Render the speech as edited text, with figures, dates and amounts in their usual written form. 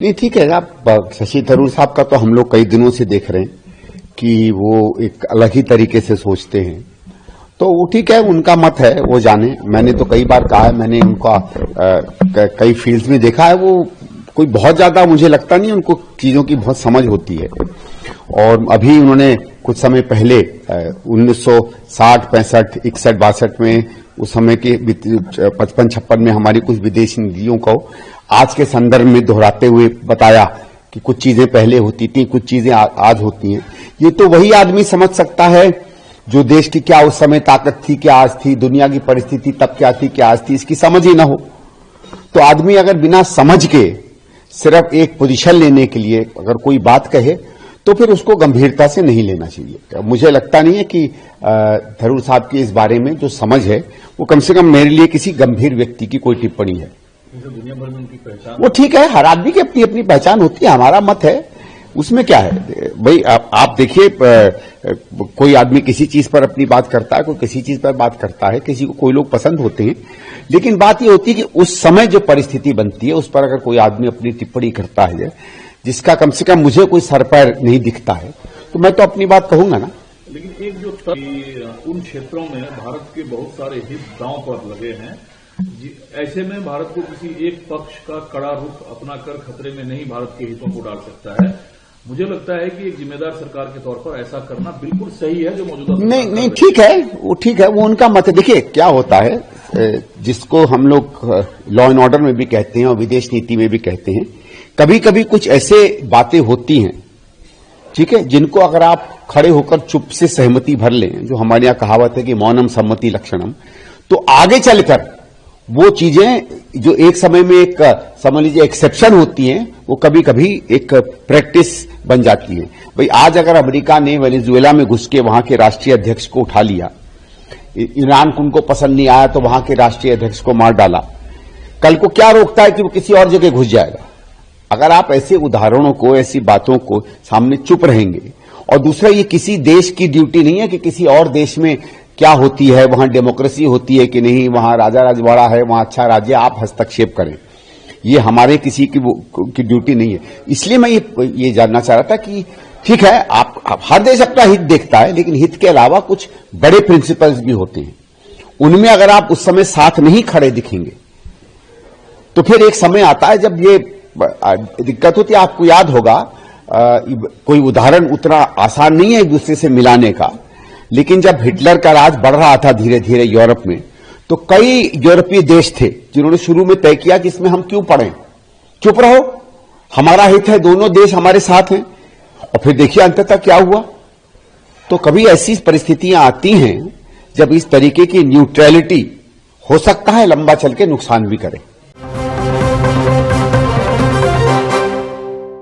नहीं, ठीक है। आप शशि थरूर साहब का तो हम लोग कई दिनों से देख रहे हैं कि वो एक अलग ही तरीके से सोचते हैं, तो वो ठीक है, उनका मत है, वो जाने। मैंने तो कई बार कहा है, मैंने उनका कई फील्ड्स में देखा है, वो कोई बहुत ज्यादा मुझे लगता नहीं उनको चीजों की बहुत समझ होती है। और अभी उन्होंने कुछ समय पहले 1960, 65, 61, 62 में उस समय के 55-56 में हमारी कुछ विदेशी नीतियों को आज के संदर्भ में दोहराते हुए बताया कि कुछ चीजें पहले होती थी, कुछ चीजें आज होती हैं। ये तो वही आदमी समझ सकता है जो देश की क्या उस समय ताकत थी, क्या आज थी, दुनिया की परिस्थिति तब क्या थी, क्या आज थी, इसकी समझ ही ना हो। तो आदमी अगर बिना समझ के सिर्फ एक पोजीशन लेने के लिए अगर कोई बात कहे तो फिर उसको गंभीरता से नहीं लेना चाहिए। मुझे लगता नहीं है कि थरूर साहब की इस बारे में जो समझ है वो कम से कम मेरे लिए किसी गंभीर व्यक्ति की कोई टिप्पणी है। दुनिया भर में उनकी पहचान, वो ठीक है, हर आदमी की अपनी अपनी पहचान होती है, हमारा मत है, उसमें क्या है भाई। आप देखिए, कोई आदमी किसी चीज पर अपनी बात करता है, कोई किसी चीज पर बात करता है, किसी को कोई लोग पसंद होते हैं, लेकिन बात ये होती है कि उस समय जो परिस्थिति बनती है उस पर अगर कोई आदमी अपनी टिप्पणी करता है जिसका कम से कम मुझे कोई सर पैर नहीं दिखता है, तो मैं तो अपनी बात कहूंगा ना। लेकिन एक जो उन क्षेत्रों में भारत के बहुत सारे हित दांव पर लगे हैं, ऐसे में भारत को किसी एक पक्ष का कड़ा रुख अपनाकर खतरे में नहीं भारत के हितों को डाल सकता है। मुझे लगता है कि एक जिम्मेदार सरकार के तौर पर ऐसा करना बिल्कुल सही है जो मौजूदा नहीं, ठीक है, वो ठीक है, वो उनका मत है। देखिए क्या होता है, जिसको हम लोग लॉ एंड ऑर्डर में भी कहते हैं और विदेश नीति में भी कहते हैं, कभी कभी कुछ ऐसे बातें होती हैं, ठीक है, जिनको अगर आप खड़े होकर चुप से सहमति भर लें, जो हमारे यहां कहावत है कि मौनम सम्मति लक्षणम, तो आगे चलकर वो चीजें जो एक समय में एक समझ लीजिए एक्सेप्शन होती हैं, वो कभी कभी एक प्रैक्टिस बन जाती है। भाई आज अगर अमेरिका ने वेनेजुएला में घुस के वहां के राष्ट्रीय अध्यक्ष को उठा लिया, ईरान को उनको पसंद नहीं आया तो वहां के राष्ट्रीय अध्यक्ष को मार डाला, कल को क्या रोकता है कि वो किसी और जगह घुस जाएगा? अगर आप ऐसे उदाहरणों को, ऐसी बातों को सामने चुप रहेंगे, और दूसरा ये किसी देश की ड्यूटी नहीं है कि किसी और देश में क्या होती है, वहां डेमोक्रेसी होती है कि नहीं, वहां राजा राजवाड़ा है, वहां अच्छा राज्य, आप हस्तक्षेप करें, ये हमारे किसी की ड्यूटी नहीं है। इसलिए मैं ये जानना चाह रहा था कि ठीक है, आप हर देश अपना हित देखता है, लेकिन हित के अलावा कुछ बड़े प्रिंसिपल्स भी होते हैं, उनमें अगर आप उस समय साथ नहीं खड़े दिखेंगे तो फिर एक समय आता है जब ये दिक्कत होती है। आपको याद होगा, कोई उदाहरण उतना आसान नहीं है एक दूसरे से मिलाने का, लेकिन जब हिटलर का राज बढ़ रहा था धीरे धीरे यूरोप में, तो कई यूरोपीय देश थे जिन्होंने शुरू में तय किया कि इसमें हम क्यों पड़े, चुप रहो, हमारा हित है, दोनों देश हमारे साथ हैं। और फिर देखिए अंततः क्या हुआ। तो कभी ऐसी परिस्थितियां आती हैं जब इस तरीके की न्यूट्रलिटी हो सकता है लंबा चल के नुकसान भी करे।